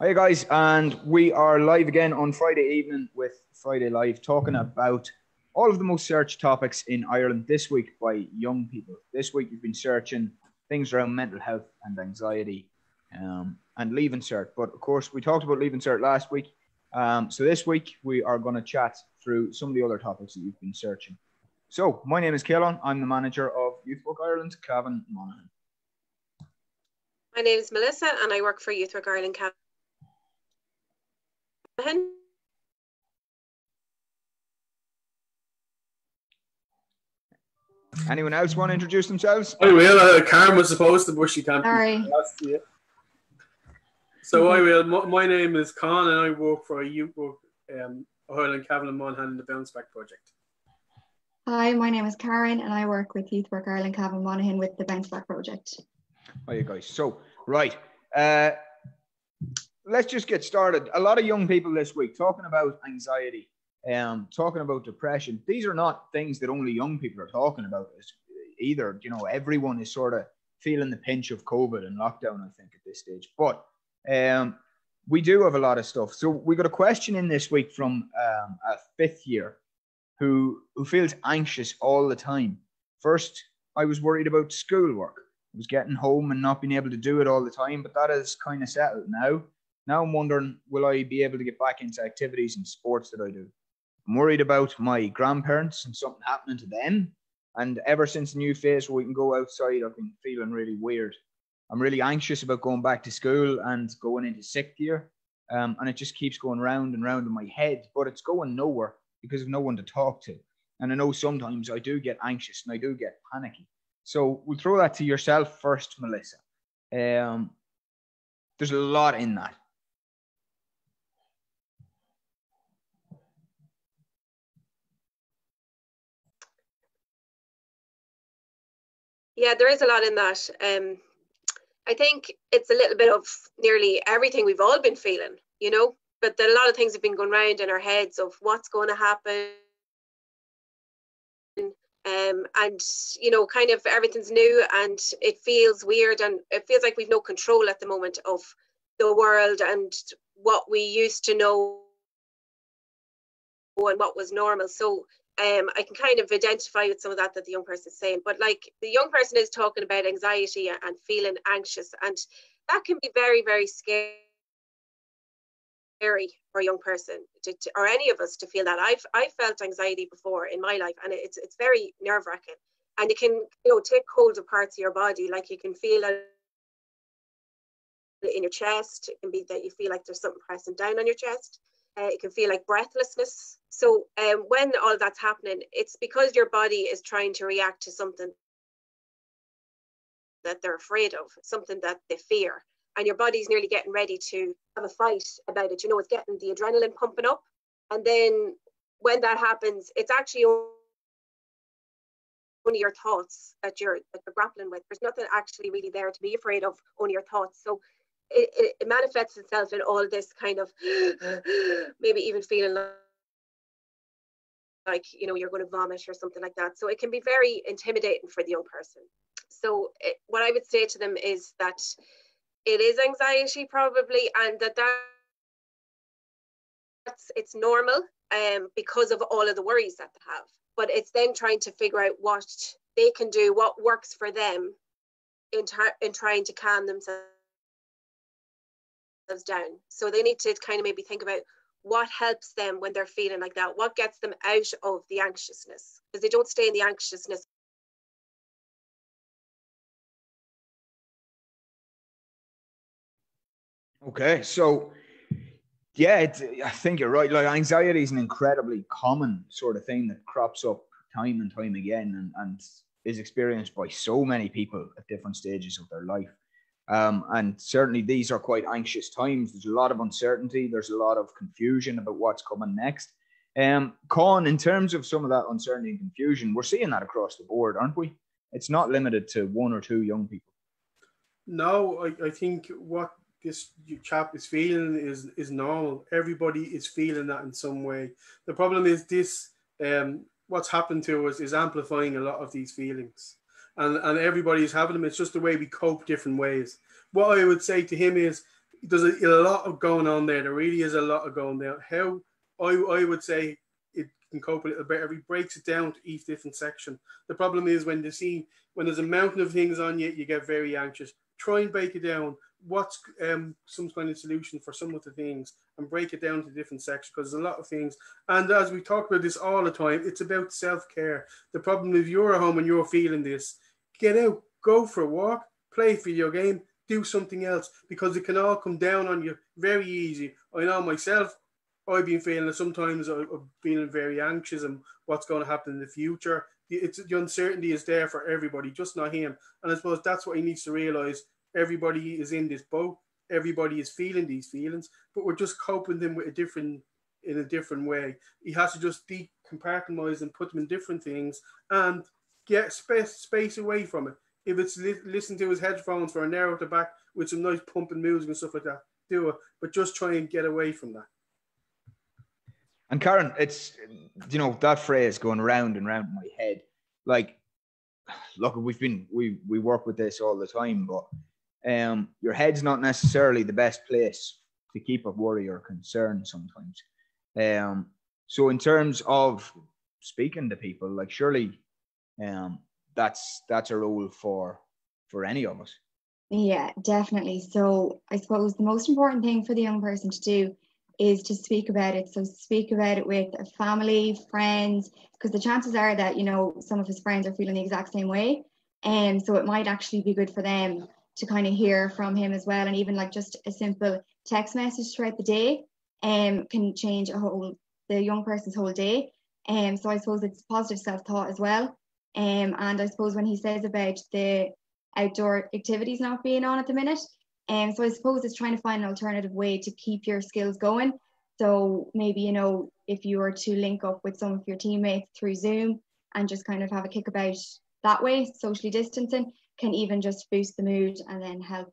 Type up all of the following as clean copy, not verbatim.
Hi guys, and we are live again on Friday evening with Friday Live, talking about all of the most searched topics in Ireland this week by young people. This week we've been searching things around mental health and anxiety and Leaving Cert. But of course, we talked about Leaving Cert last week. So this week we are going to chat through some of the other topics that you've been searching. So my name is Keelan. I'm the manager of Youth Work Ireland, Cavan Monaghan. My name is Melissa and I work for Youth Work Ireland, Cavan. Anyone else want to introduce themselves? I will. Karen was supposed to, but she can't. Sorry. So I will. My name is Con and I work for Youth Work Ireland, Cavan and Monaghan in the Bounce Back Project. Hi, my name is Karen and I work with Youth Work Ireland, Cavan Monaghan with the Bounce Back Project. Hi, you guys. So, right. Let's just get started. A lot of young people this week talking about anxiety, talking about depression. These are not things that only young people are talking about either. You know, everyone is sort of feeling the pinch of COVID and lockdown, I think, at this stage. But we do have a lot of stuff. So we got a question in this week from a fifth year who feels anxious all the time. First, I was worried about schoolwork. I was getting home and not being able to do it all the time, but that is kind of settled now. Now I'm wondering, will I be able to get back into activities and sports that I do? I'm worried about my grandparents and something happening to them. And ever since the new phase where we can go outside, I've been feeling really weird. I'm really anxious about going back to school and going into sixth year. And it just keeps going round and round in my head, but it's going nowhere because of no one to talk to. And I know sometimes I do get anxious and I do get panicky. So we'll throw that to yourself first, Melissa. There's a lot in that. Yeah, there is a lot in that. I think it's a little bit of nearly everything we've all been feeling, you know, but a lot of things have been going around in our heads of what's going to happen. And, you know, kind of everything's new and it feels weird and it feels like we've no control at the moment of the world and what we used to know and what was normal. So I can kind of identify with some of that the young person is saying, but like the young person is talking about anxiety and feeling anxious, and that can be very, very scary for a young person or any of us to feel that. I've felt anxiety before in my life, and it's very nerve-wracking, and it can, you know, take hold of parts of your body. Like you can feel it in your chest. It can be that you feel like there's something pressing down on your chest. It can feel like breathlessness. So when all that's happening, it's because your body is trying to react to something that they're afraid of, something that they fear. And your body's nearly getting ready to have a fight about it. You know, it's getting the adrenaline pumping up. And then when that happens, it's actually only your thoughts that you're grappling with. There's nothing actually really there to be afraid of, only your thoughts. So it manifests itself in all this kind of maybe even feeling like, you know, you're going to vomit or something like that. So it can be very intimidating for the young person. So what I would say to them is that it is anxiety probably, and it's normal because of all of the worries that they have. But it's then trying to figure out what they can do, what works for them in trying to calm themselves down. So they need to kind of maybe think about what helps them when they're feeling like that, what gets them out of the anxiousness, because they don't stay in the anxiousness. Okay, so yeah, I think you're right. Like anxiety is an incredibly common sort of thing that crops up time and time again and is experienced by so many people at different stages of their life. And certainly these are quite anxious times. There's a lot of uncertainty. There's a lot of confusion about what's coming next. Con, in terms of some of that uncertainty and confusion, we're seeing that across the board, aren't we? It's not limited to one or two young people. No, I think what this chap is feeling is normal. Everybody is feeling that in some way. The problem is this, what's happened to us is amplifying a lot of these feelings. And everybody's having them. It's just the way we cope different ways. What I would say to him is there's a lot of going on there. There really is a lot of going there. How I would say it can cope a little better if he breaks it down to each different section. The problem is when there's a mountain of things on you, you get very anxious. Try and break it down. What's some kind of solution for some of the things, and break it down to different sections, because there's a lot of things. And as we talk about this all the time, it's about self-care. The problem is you're at home and you're feeling this, get out, go for a walk, play a video game, do something else, because it can all come down on you very easy. I know myself, I've been feeling it sometimes. I've been very anxious and what's going to happen in the future. The uncertainty is there for everybody, just not him. And I suppose that's what he needs to realize. Everybody is in this boat. Everybody is feeling these feelings, but we're just coping them with in a different way. He has to just decompartmentalize and put them in different things and get space away from it. If it's listen to his headphones for an hour at the back with some nice pumping music and stuff like that, do it. But just try and get away from that. And Karen, it's, that phrase going round and round in my head. Like, look, we work with this all the time, but your head's not necessarily the best place to keep a worry or concern sometimes. So in terms of speaking to people, like, surely that's a role for any of us. Yeah, definitely. So I suppose the most important thing for the young person to do is to speak about it. So speak about it with a family, friends, because the chances are that, some of his friends are feeling the exact same way. And so it might actually be good for them to kind of hear from him as well. And even like just a simple text message throughout the day can change the young person's whole day. So I suppose it's positive self-thought as well. And I suppose when he says about the outdoor activities not being on at the minute, so I suppose it's trying to find an alternative way to keep your skills going. So maybe, if you were to link up with some of your teammates through Zoom and just kind of have a kickabout that way, socially distancing, can even just boost the mood and then help,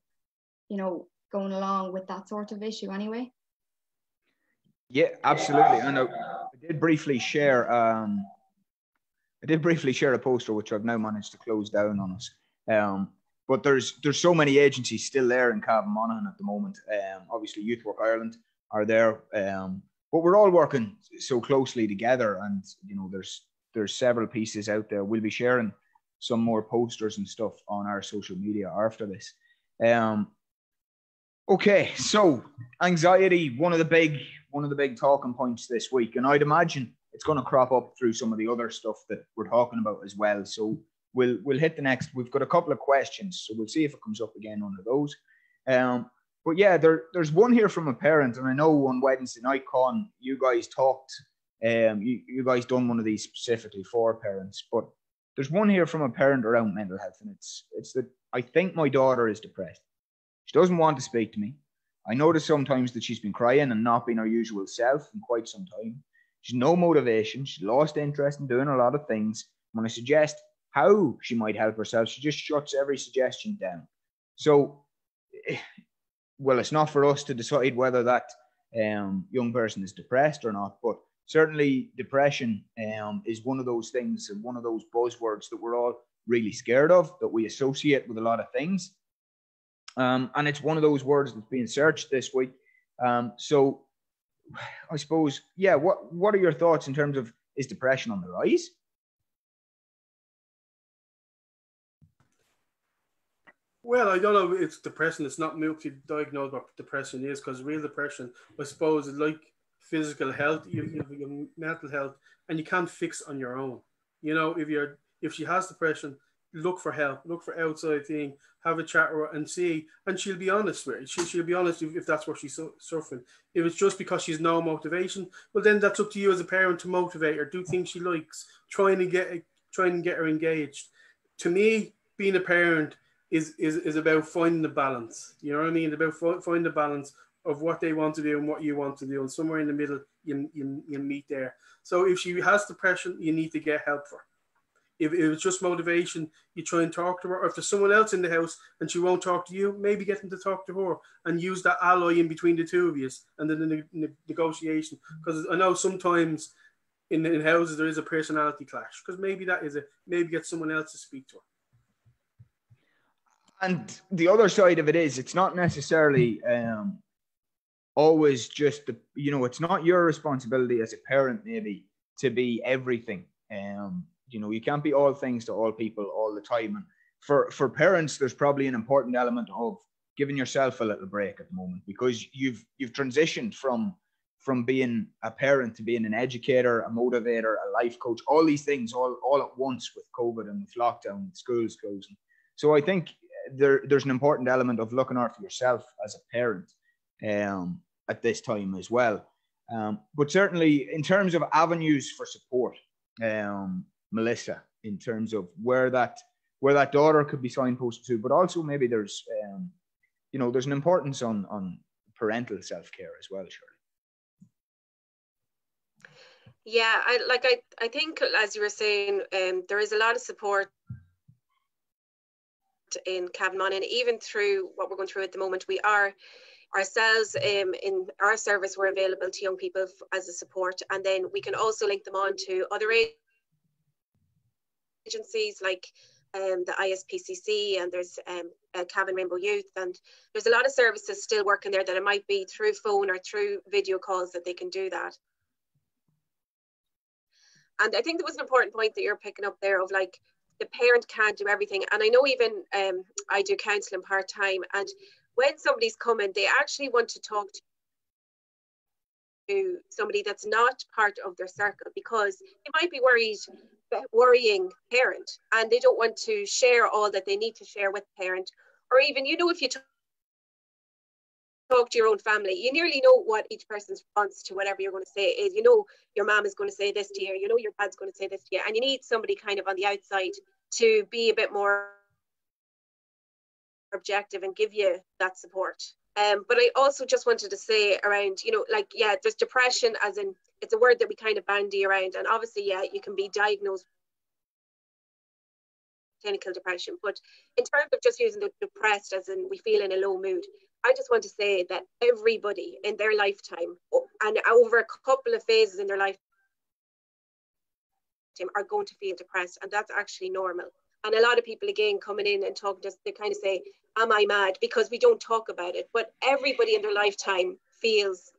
going along with that sort of issue anyway. Yeah, absolutely. And I did briefly share a poster which I've now managed to close down on us. But there's so many agencies still there in Cavan Monaghan at the moment. Obviously, Youth Work Ireland are there, but we're all working so closely together. And there's several pieces out there. We'll be sharing some more posters and stuff on our social media after this. Okay, so anxiety, one of the big talking points this week, and I'd imagine it's going to crop up through some of the other stuff that we're talking about as well. So we'll hit the next. We've got a couple of questions, so we'll see if it comes up again under those. But yeah, there's one here from a parent, and I know on Wednesday night, Con, you guys talked. You guys done one of these specifically for parents, but there's one here from a parent around mental health, and it's that I think my daughter is depressed. She doesn't want to speak to me. I notice sometimes that she's been crying and not being her usual self in quite some time. She's no motivation. She's lost interest in doing a lot of things. When I suggest how she might help herself, she just shuts every suggestion down. So, well, it's not for us to decide whether that young person is depressed or not, but certainly depression is one of those things and one of those buzzwords that we're all really scared of, that we associate with a lot of things. And it's one of those words that's being searched this week. So I suppose, yeah, what are your thoughts in terms of, is depression on the rise? Well, I don't know if it's depression. It's not multi-diagnosed what depression is, because real depression, I suppose, is like physical health, your mental health, and you can't fix on your own. If she has depression, look for help, look for outside thing, have a chat with her and see, and she'll be honest with it. She'll be honest if that's what she's suffering. If it's just because she's no motivation, well, then that's up to you as a parent to motivate her, do things she likes, try and get her engaged. To me, being a parent is about finding the balance. You know what I mean? About finding the balance of what they want to do and what you want to do, and somewhere in the middle you meet there. So if she has depression, you need to get help for her. If it's just motivation, you try and talk to her. Or if there's someone else in the house and she won't talk to you, maybe get them to talk to her and use that ally in between the two of you and then the negotiation. Because I know sometimes in houses there is a personality clash. Because maybe that is maybe get someone else to speak to her. And the other side of it is, it's not necessarily always just it's not your responsibility as a parent maybe to be everything. You can't be all things to all people all the time. And for parents, there's probably an important element of giving yourself a little break at the moment, because you've transitioned from being a parent to being an educator, a motivator, a life coach, all these things all at once with COVID and with lockdown, with schools closing. So I think there's an important element of looking out for yourself as a parent at this time as well. But certainly in terms of avenues for support, Melissa, in terms of where that daughter could be signposted to, but also maybe there's there's an importance on parental self-care as well, surely. Yeah, I think, as you were saying, there is a lot of support in Cavan Monaghan, even through what we're going through at the moment. We are ourselves in our service, we're available to young people as a support, and then we can also link them on to other agencies like the ISPCC, and there's Cavan Rainbow Youth, and there's a lot of services still working there that it might be through phone or through video calls that they can do that. And I think there was an important point that you're picking up there of like the parent can't do everything. And I know even I do counselling part-time, and when somebody's coming, they actually want to talk to somebody that's not part of their circle, because they might be worrying parent, and they don't want to share all that they need to share with parent. Or even, if you talk to your own family, you nearly know what each person's response to whatever you're going to say is. Your mom is going to say this to you, your dad's going to say this to you, and you need somebody kind of on the outside to be a bit more objective and give you that support. But I also just wanted to say around, there's depression, as in it's a word that we kind of bandy around, and obviously, you can be diagnosed with clinical depression, but in terms of just using the depressed as in we feel in a low mood, I just want to say that everybody in their lifetime and over a couple of phases in their lifetime are going to feel depressed, and that's actually normal. And a lot of people, again, coming in and talking to us, they kind of say, am I mad? Because we don't talk about it. But everybody in their lifetime feels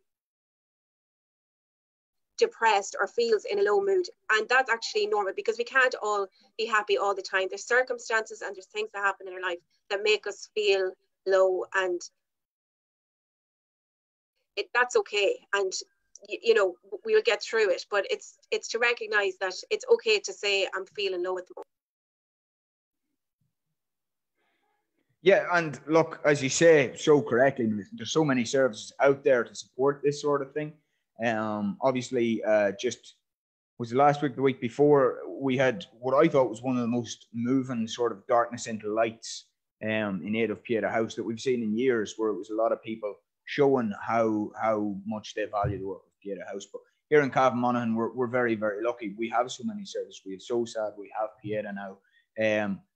depressed or feels in a low mood. And that's actually normal, because we can't all be happy all the time. There's circumstances and there's things that happen in our life that make us feel low, and that's okay. And we'll get through it, but it's to recognize that it's okay to say I'm feeling low at the moment. Yeah, and look, as you say so correctly, there's so many services out there to support this sort of thing. Obviously, just was the last week, the week before, we had what I thought was one of the most moving sort of darkness into lights in aid of Pieta House that we've seen in years, where it was a lot of people showing how much they value the work of Pieta House. But here in Cavan Monaghan, we're very, very lucky. We have so many services. We have SOSAD, we have Pieta now.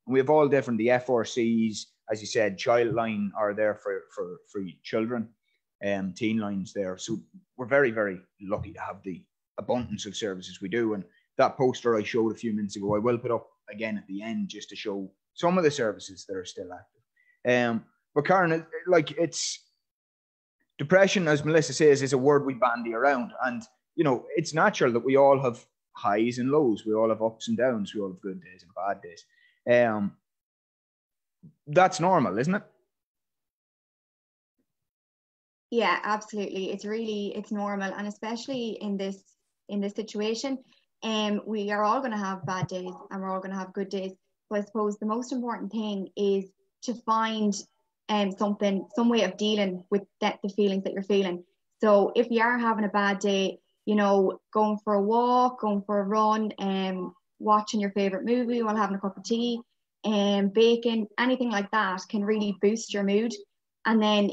We have all different, the FRCs, as you said, Childline are there for children, teen lines there. So we're very, very lucky to have the abundance of services we do. And that poster I showed a few minutes ago, I will put up again at the end just to show some of the services that are still active. But Karen, it's depression, as Melissa says, is a word we bandy around. And, it's natural that we all have highs and lows. We all have ups and downs. We all have good days and bad days. That's normal, isn't it? Yeah, absolutely. It's normal, and especially in this situation, we are all going to have bad days and we're all going to have good days. But I suppose the most important thing is to find some way of dealing with the feelings that you're feeling. So if you are having a bad day, going for a walk, going for a run, watching your favorite movie while having a cup of tea, baking, anything like that can really boost your mood. And then,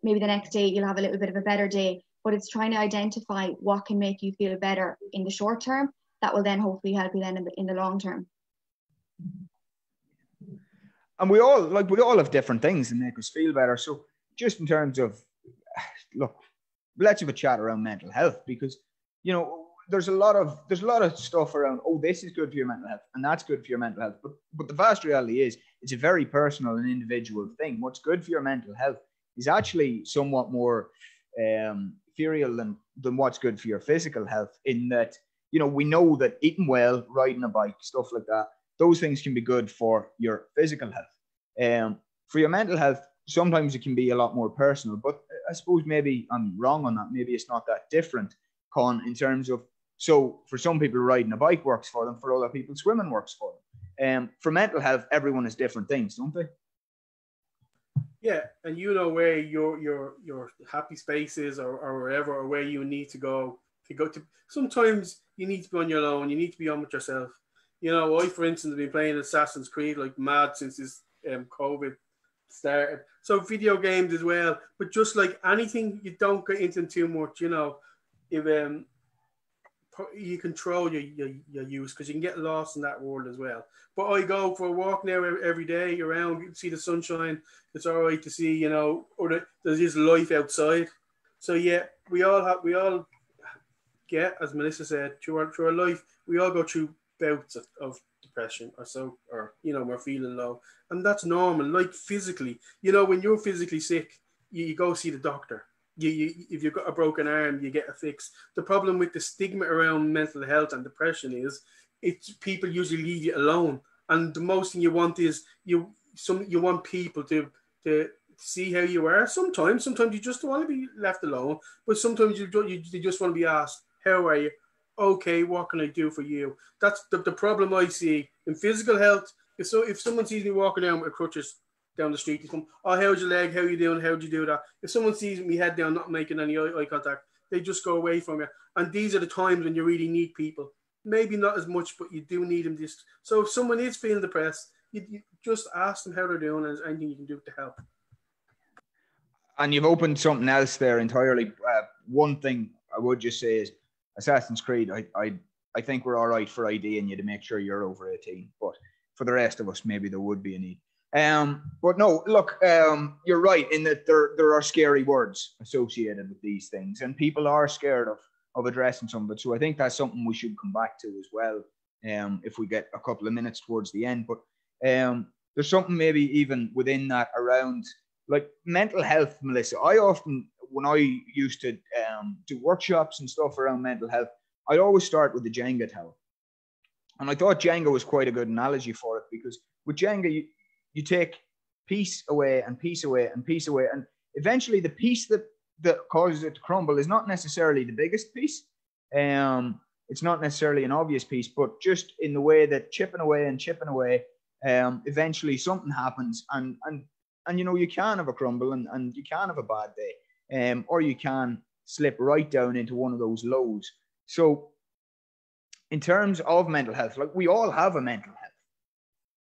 maybe the next day you'll have a little bit of a better day. But it's trying to identify what can make you feel better in the short term that will then hopefully help you then in the long term. And we all have different things that make us feel better. So just in terms of, look, let's have a chat around mental health, because, there's a lot of stuff around, oh, this is good for your mental health and that's good for your mental health. But the vast reality is it's a very personal and individual thing. What's good for your mental health is actually somewhat more ethereal than what's good for your physical health, in that, you know, we know that eating well, riding a bike, stuff like that, those things can be good for your physical health. For your mental health, sometimes it can be a lot more personal, but I suppose maybe I'm wrong on that. Maybe it's not that different, Con, in terms of, so for some people riding a bike works for them, for other people swimming works for them. For mental health, everyone has different things, don't they? Yeah, and you know where your happy space is, or wherever, or where you need to go to. Sometimes you need to be on your own. You need to be on with yourself. You know, I, for instance, have been playing Assassin's Creed like mad since this COVID started. So video games as well, but just like anything, you don't get into too much. You know, if you control your use, because you can get lost in that world as well. But I go for a walk now every day around. You can see the sunshine. It's all right to see, you know, or there's this life outside. So yeah, we all get, as Melissa said, through our life, we all go through bouts of depression or you know, we're feeling low, and that's normal. Like physically, you know, when you're physically sick, you go see the doctor. If you've got a broken arm, you get a fix. The problem with the stigma around mental health and depression is people usually leave you alone, and the most thing you want is you want people to see how you are. Sometimes you just want to be left alone, but sometimes you just want to be asked, how are you? Okay, what can I do for you? That's the problem I see in physical health. If someone sees me walking down with crutches down the street, they come, oh, how's your leg? How you doing? How'd you do that? If someone sees me head down, not making any eye contact, they just go away from you. And these are the times when you really need people. Maybe not as much, but you do need them. So if someone is feeling depressed, you just ask them how they're doing, and there's anything you can do to help. And you've opened something else there entirely. One thing I would just say is Assassin's Creed, I think we're all right for IDing you to make sure you're over 18. But for the rest of us, maybe there would be a need. But no, look, you're right in that there are scary words associated with these things, and people are scared of addressing some of it. So I think that's something we should come back to as well, if we get a couple of minutes towards the end. But there's something maybe even within that around like mental health, Melissa. I often, when I used to do workshops and stuff around mental health, I'd always start with the Jenga tower. And I thought Jenga was quite a good analogy for it, because with Jenga, you take piece away and piece away and piece away. And eventually the piece that causes it to crumble is not necessarily the biggest piece. It's not necessarily an obvious piece, but just in the way that chipping away, eventually something happens. And you know, you can have a crumble and you can have a bad day, or you can slip right down into one of those lows. So in terms of mental health, like we all have a mental health.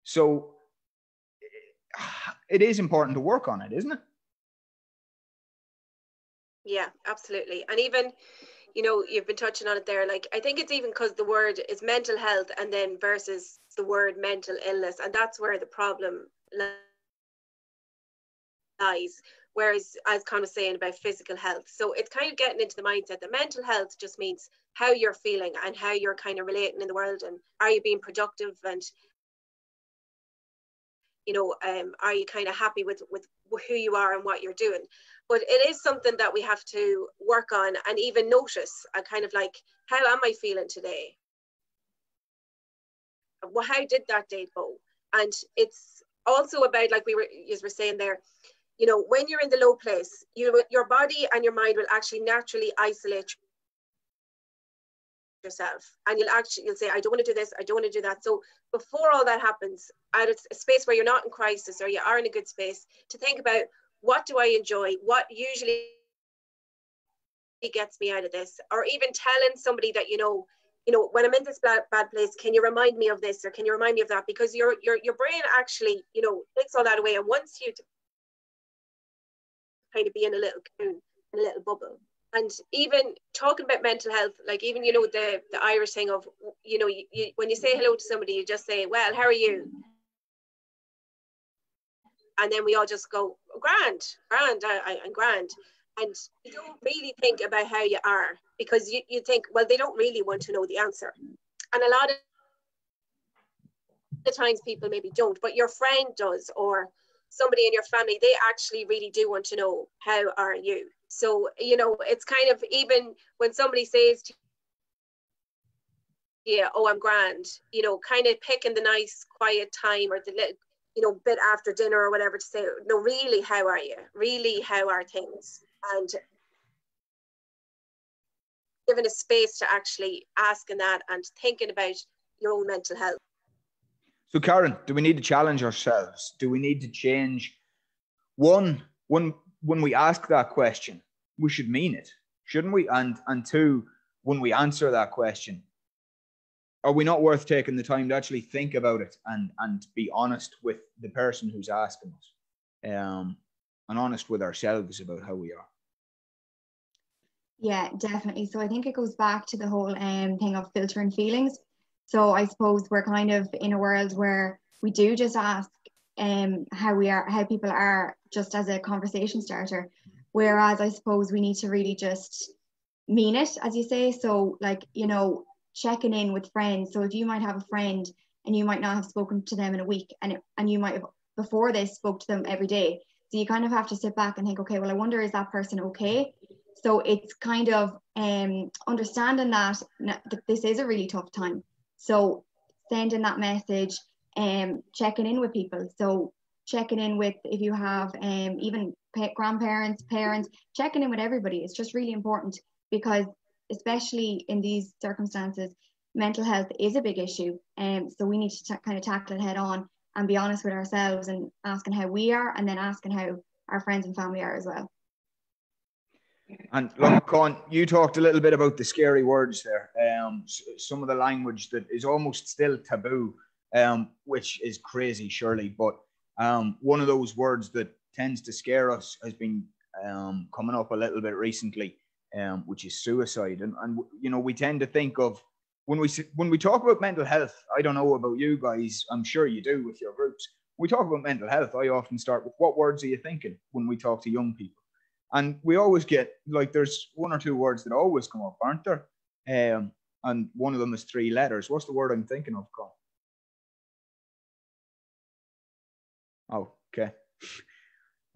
So it is important to work on it, isn't it? Yeah, absolutely. And even, you know, you've been touching on it there. Like, I think it's even because the word is mental health and then versus the word mental illness. And that's where the problem lies. Whereas, as Con was saying about physical health. So it's kind of getting into the mindset that mental health just means how you're feeling and how you're kind of relating in the world, and are you being productive, and you know, are you kind of happy with who you are and what you're doing? But it is something that we have to work on and even notice, and kind of like, how am I feeling today? Well, how did that day go? And it's also about, like you were saying there, you know, when you're in the low place, your body and your mind will actually naturally isolate yourself, and you'll say, I don't want to do this, I don't want to do that. So before all that happens, at a space where you're not in crisis or you are in a good space, to think about, what do I enjoy, what usually gets me out of this, or even telling somebody that, you know, when I'm in this bad place, can you remind me of this, or can you remind me of that? Because your brain actually, you know, takes all that away and wants you to kind of be in a little cocoon, in a little bubble. And even talking about mental health, like even, you know, the Irish thing of, you know, when you say hello to somebody, you just say, well, how are you? And then we all just go, grand, I'm grand. and you don't really think about how you are, because you think, well, they don't really want to know the answer. And a lot of the times people maybe don't, but your friend does, or somebody in your family, they actually really do want to know, how are you? So, you know, it's kind of, even when somebody says to you, oh, I'm grand, you know, kind of picking the nice quiet time, or the little, you know, bit after dinner or whatever, to say, no, really, how are you? Really, how are things? And giving a space to actually asking that and thinking about your own mental health. So, Karen, do we need to challenge ourselves? Do we need to change? One, when we ask that question, we should mean it, shouldn't we? And two, when we answer that question, are we not worth taking the time to actually think about it and be honest with the person who's asking us, and honest with ourselves about how we are? Yeah, definitely. So I think it goes back to the whole thing of filtering feelings. So I suppose we're kind of in a world where we do just ask how we are, how people are, just as a conversation starter. Whereas I suppose we need to really just mean it, as you say. So, like, you know, checking in with friends. So if you might have a friend and you might not have spoken to them in a week, and you might have before this spoke to them every day. So you kind of have to sit back and think, okay, well, I wonder, is that person okay? So it's kind of understanding that this is a really tough time. So sending that message, checking in with people. So checking in with, if you have even grandparents, parents, checking in with everybody. It's just really important, because especially in these circumstances, mental health is a big issue. So we need to kind of tackle it head on and be honest with ourselves, and asking how we are, and then asking how our friends and family are as well. And look, Con, you talked a little bit about the scary words there. Some of the language that is almost still taboo, which is crazy, surely. But one of those words that tends to scare us has been coming up a little bit recently, which is suicide. And you know, we tend to think of, when we talk about mental health, I don't know about you guys, I'm sure you do with your groups. When we talk about mental health, I often start with, what words are you thinking when we talk to young people? And we always get, like, there's one or two words that always come up, aren't there? And one of them is 3 letters. What's the word I'm thinking of, Con? Oh, okay.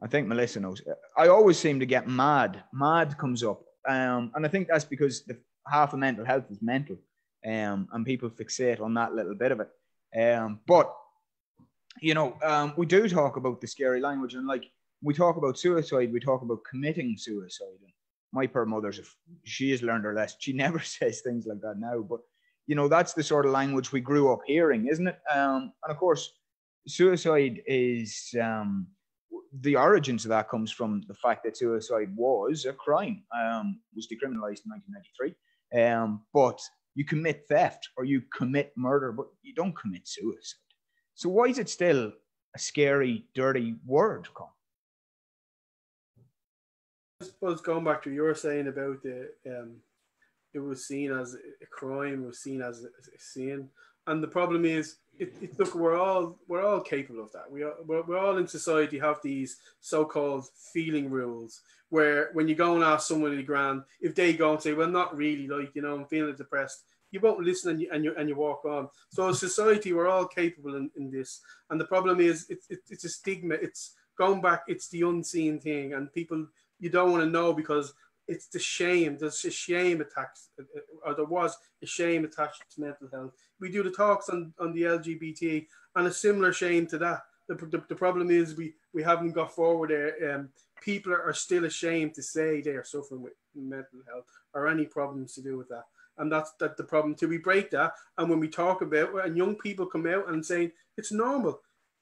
I think Melissa knows. I always seem to get mad. Mad comes up. And I think that's because half of mental health is mental. And people fixate on that little bit of it. But, you know, we do talk about the scary language, and like, we talk about suicide, we talk about committing suicide. And my poor mother's, she has learned her lesson. She never says things like that now, but you know, that's the sort of language we grew up hearing, isn't it? And of course, suicide is, the origins of that comes from the fact that suicide was a crime. It was decriminalized in 1993. But you commit theft or you commit murder, but you don't commit suicide. So why is it still a scary, dirty word, Con? I suppose going back to what you were saying about it was seen as a crime, it was seen as a sin, and the problem is, look, we're all capable of that. We're all in society have these so-called feeling rules, where when you go and ask someone in the grand, if they go and say, well, not really, like, you know, I'm feeling depressed, you won't listen, and you walk on. So as society, we're all capable in this, and the problem is, it's a stigma. It's going back, it's the unseen thing, and people, you don't want to know, because it's the shame. There's a shame attached, or there was a shame attached to mental health. We do the talks on the LGBT, and a similar shame to that. The problem is we haven't got forward there. People are still ashamed to say they are suffering with mental health or any problems to do with that. And that's the problem. Till we break that, and when we talk about it, and young people come out and say it's normal.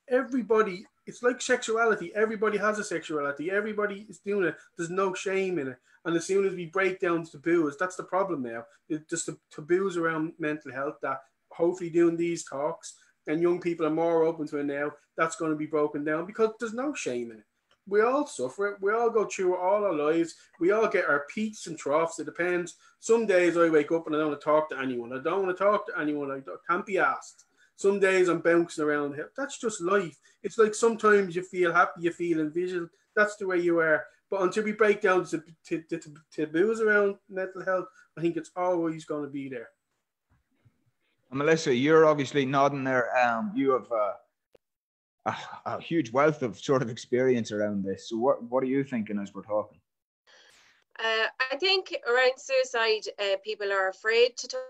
Everybody, it's like sexuality. Everybody has a sexuality. Everybody is doing it. There's no shame in it. And as soon as we break down taboos, that's the problem now. It's just the taboos around mental health, that hopefully doing these talks, and young people are more open to it now, that's going to be broken down, because there's no shame in it. We all suffer. We all go through all our lives. We all get our peaks and troughs. It depends. Some days I wake up and I don't want to talk to anyone. I don't want to talk to anyone. I can't be asked. Some days I'm bouncing around. That's just life. It's like sometimes you feel happy, you feel envisioned. That's the way you are. But until we break down the taboos around mental health, I think it's always going to be there. And Melissa, you're obviously nodding there. You have a huge wealth of sort of experience around this. So what are you thinking as we're talking? I think around suicide, people are afraid to talk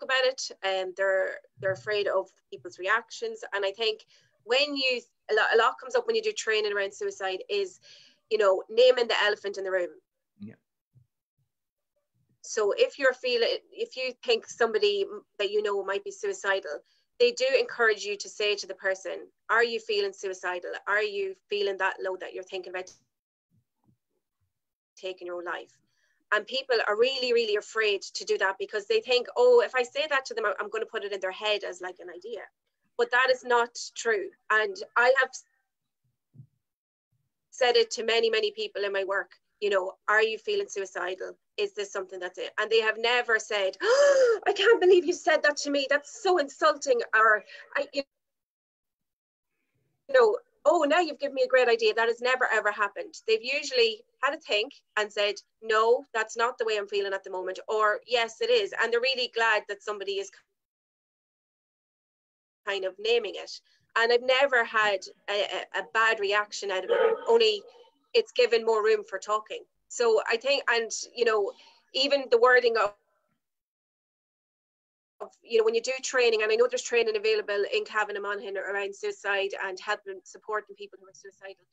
about it, and they're afraid of people's reactions. And I think when a lot comes up when you do training around suicide is, naming the elephant in the room. Yeah. So if you think somebody that might be suicidal, they do encourage you to say to the person, are you feeling suicidal? Are you feeling that low that you're thinking about taking your own life? And people are really, really afraid to do that because they think, oh, if I say that to them, I'm going to put it in their head as like an idea. But that is not true. And I have said it to many, many people in my work, are you feeling suicidal? Is this something that's it? And they have never said, oh, I can't believe you said that to me. That's so insulting. Or, oh, now you've given me a great idea. That has never, ever happened. They've usually had a think and said, no, that's not the way I'm feeling at the moment. Or, yes, it is. And they're really glad that somebody is kind of naming it. And I've never had a bad reaction out of it. Only it's given more room for talking. So I think, and, even the wording of when you do training, and I know there's training available in Cavan and Monaghan around suicide and helping, supporting people who are suicidal,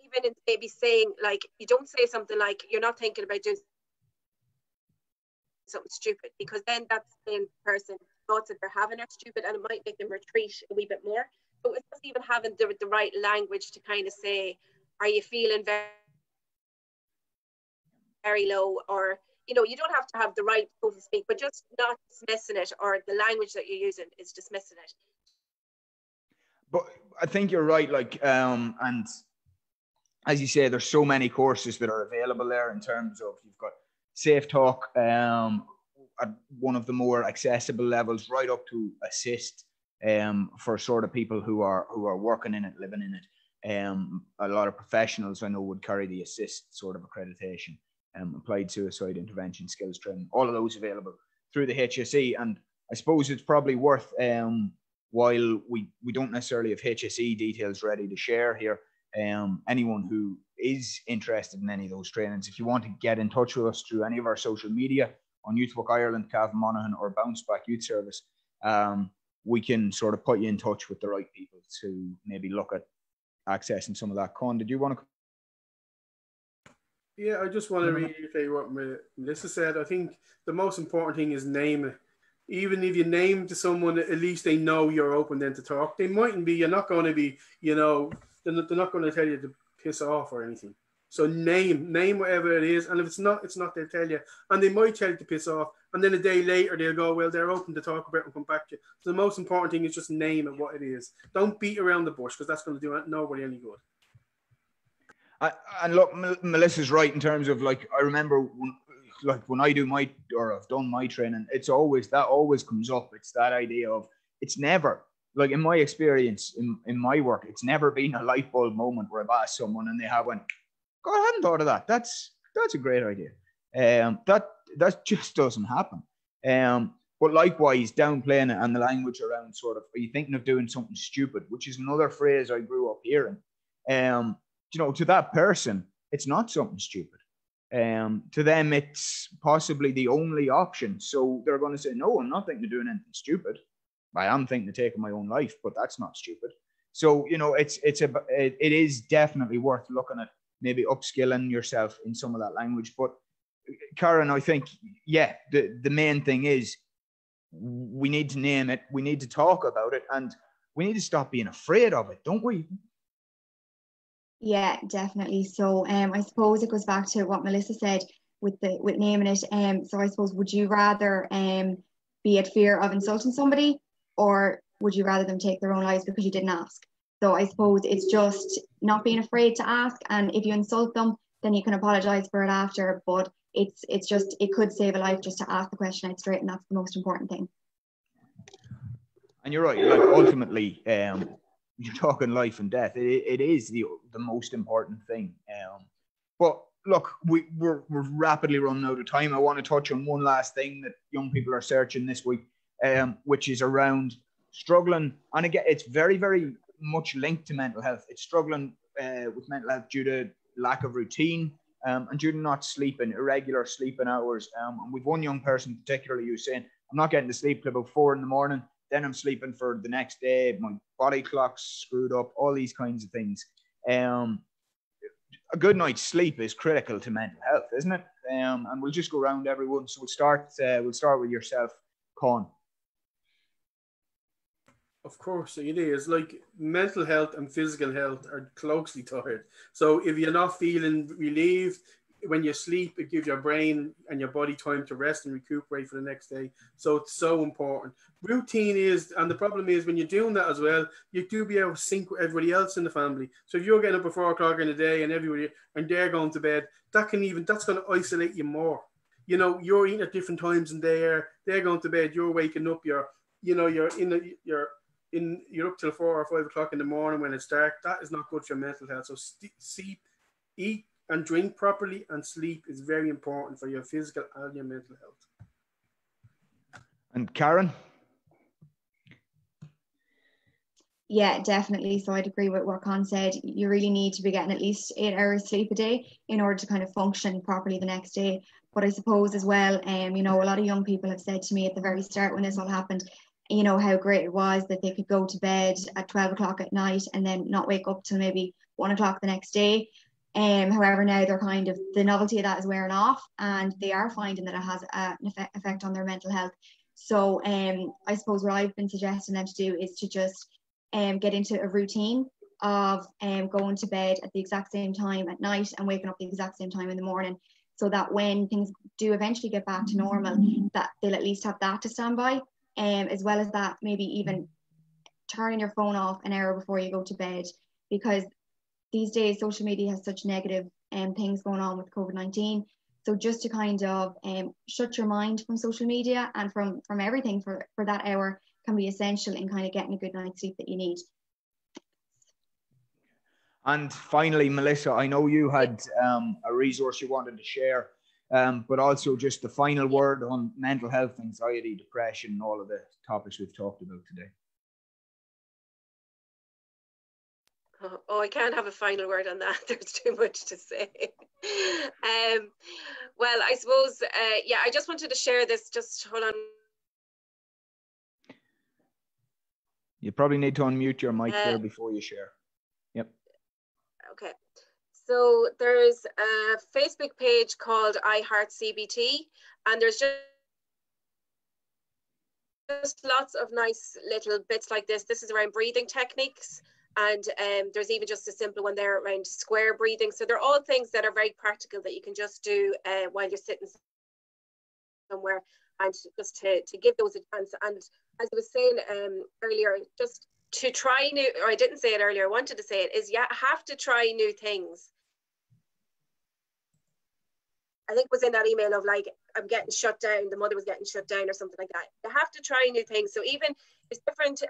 even in maybe saying, like, you don't say something like, you're not thinking about doing something stupid, because then that's the person thoughts that they're having are stupid, and it might make them retreat a wee bit more. So it's just even having the right language to kind of say, are you feeling very, very low? Or, you don't have to have the right, so to speak, but just not dismissing it, or the language that you're using is dismissing it. But I think you're right, and as you say, there's so many courses that are available there in terms of, you've got Safe Talk at one of the more accessible levels, right up to Assist for sort of people who are working in it, living in it. A lot of professionals I know would carry the Assist sort of accreditation. Applied suicide intervention skills training, all of those available through the HSE. And I suppose it's probably worth, while we don't necessarily have HSE details ready to share here, anyone who is interested in any of those trainings, if you want to get in touch with us through any of our social media on Youth Work Ireland, Cavan Monaghan, or Bounce Back Youth Service, we can sort of put you in touch with the right people to maybe look at accessing some of that. Con, did you want to? Yeah, I just want to reiterate what Melissa said. I think the most important thing is name it. Even if you name to someone, at least they know you're open then to talk. They mightn't be, you're not going to be, they're not going to tell you to piss off or anything. So name whatever it is. And if it's not, they'll tell you. And they might tell you to piss off. And then a day later, they'll go, well, they're open to talk about it and come back to you. So the most important thing is just name it what it is. Don't beat around the bush, because that's going to do nobody any good. And look, Melissa's right in terms of, like, I remember when I do I've done my training, that always comes up. It's that idea of, it's never, like, in my experience, in my work, it's never been a light bulb moment where I've asked someone and they have went, God, I hadn't thought of that. That's a great idea. That just doesn't happen. But likewise, downplaying it and the language around sort of, are you thinking of doing something stupid, which is another phrase I grew up hearing. To that person, it's not something stupid. To them, it's possibly the only option. So they're going to say, no, I'm not thinking of doing anything stupid. I am thinking of taking my own life, but that's not stupid. So, it is definitely worth looking at, maybe upskilling yourself in some of that language. But Karen, I think, the main thing is we need to name it. We need to talk about it, and we need to stop being afraid of it, don't we? Yeah, definitely. So I suppose it goes back to what Melissa said with naming it. So I suppose, would you rather be at fear of insulting somebody, or would you rather them take their own lives because you didn't ask? So I suppose it's just not being afraid to ask, and if you insult them, then you can apologize for it after. But it's just, it could save a life just to ask the question out straight, and that's the most important thing. And you're right. Like, ultimately, you're talking life and death. It is the most important thing. But look, we're rapidly running out of time. I want to touch on one last thing that young people are searching this week, which is around struggling. And again, it's very, very much linked to mental health. It's struggling with mental health due to lack of routine and due to not sleeping, irregular sleeping hours. And we've one young person particularly who's saying, I'm not getting to sleep till about 4 a.m. Then I'm sleeping for the next day. My body clock's screwed up, all these kinds of things. A good night's sleep is critical to mental health, isn't it? And we'll just go around everyone. So we'll start with yourself, Con. Of course, it is. Like, mental health and physical health are closely tied. So if you're not feeling relieved, when you sleep, it gives your brain and your body time to rest and recuperate for the next day. So it's so important. Routine is, and the problem is when you're doing that as well, you do be able to sync with everybody else in the family. So if you're getting up at 4 o'clock in the day and everybody, and they're going to bed, that's going to isolate you more. You know, you're eating at different times and they're going to bed, you're waking up, you're up till 4 or 5 o'clock in the morning when it's dark. That is not good for your mental health. So sleep, eat and drink properly, and sleep is very important for your physical and your mental health. And Karen? Yeah, definitely. So I'd agree with what Con said. You really need to be getting at least 8 hours sleep a day in order to kind of function properly the next day. But I suppose as well, a lot of young people have said to me at the very start when this all happened, how great it was that they could go to bed at 12 o'clock at night and then not wake up till maybe 1 o'clock the next day. However, now they're kind of, the novelty of that is wearing off, and they are finding that it has an effect on their mental health. So I suppose what I've been suggesting them to do is to just get into a routine of going to bed at the exact same time at night and waking up the exact same time in the morning, so that when things do eventually get back to normal, that they'll at least have that to stand by. As well as that, maybe even turning your phone off an hour before you go to bed, because these days social media has such negative things going on with COVID-19. So just to kind of shut your mind from social media and from everything for that hour can be essential in kind of getting a good night's sleep that you need. And finally, Melissa, I know you had a resource you wanted to share, but also just the final word on mental health, anxiety, depression, all of the topics we've talked about today. Oh, I can't have a final word on that. There's too much to say. Well, I suppose, I just wanted to share this. Just hold on. You probably need to unmute your mic there before you share. Yep. Okay. So there's a Facebook page called I Heart CBT, and there's just lots of nice little bits like this. This is around breathing techniques. And there's even just a simple one there around square breathing. So they're all things that are very practical that you can just do while you're sitting somewhere, and just to give those a chance. And as I was saying earlier, just to try new, or I didn't say it earlier, I wanted to say it, is have to try new things. I think it was in that email of like, I'm getting shut down, the mother was getting shut down or something like that. You have to try new things. So even there's different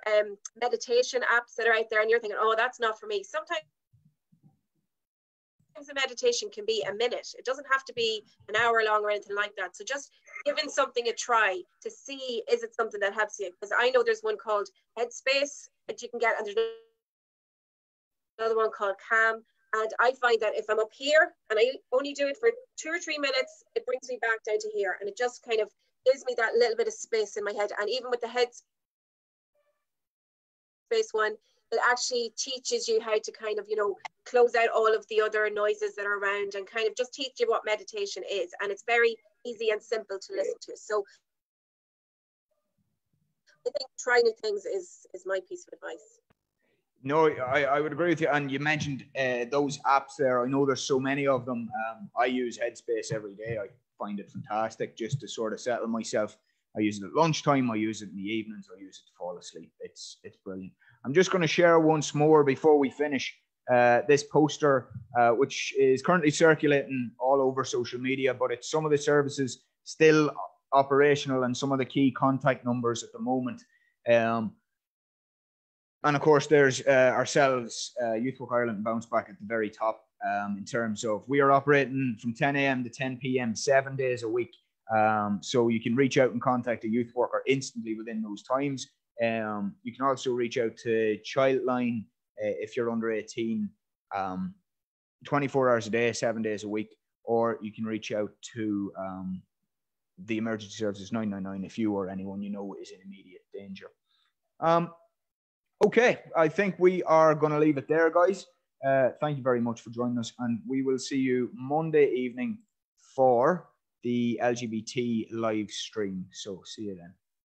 meditation apps that are out there and you're thinking, oh, that's not for me. Sometimes the meditation can be a minute. It doesn't have to be an hour long or anything like that. So just giving something a try to see, is it something that helps you? Because I know there's one called Headspace that you can get, and there's another one called Calm. And I find that if I'm up here and I only do it for 2 or 3 minutes, it brings me back down to here. And it just kind of gives me that little bit of space in my head. And even with the Headspace one, it actually teaches you how to kind of, close out all of the other noises that are around and kind of just teach you what meditation is. And it's very easy and simple to listen to. So I think trying new things is my piece of advice. No, I would agree with you. And you mentioned those apps there. I know there's so many of them. I use Headspace every day. I find it fantastic just to sort of settle myself. I use it at lunchtime. I use it in the evenings. I use it to fall asleep. It's brilliant. I'm just going to share once more before we finish this poster, which is currently circulating all over social media, but it's some of the services still operational and some of the key contact numbers at the moment. And of course, there's ourselves, Youth Work Ireland, Bounce Back at the very top in terms of we are operating from 10 a.m. to 10 p.m. 7 days a week. So you can reach out and contact a youth worker instantly within those times. You can also reach out to Childline if you're under 18, 24 hours a day, 7 days a week, or you can reach out to the emergency services 999 if you or anyone you know is in immediate danger. Okay, I think we are going to leave it there, guys. Thank you very much for joining us, and we will see you Monday evening for the LGBT live stream. So see you then.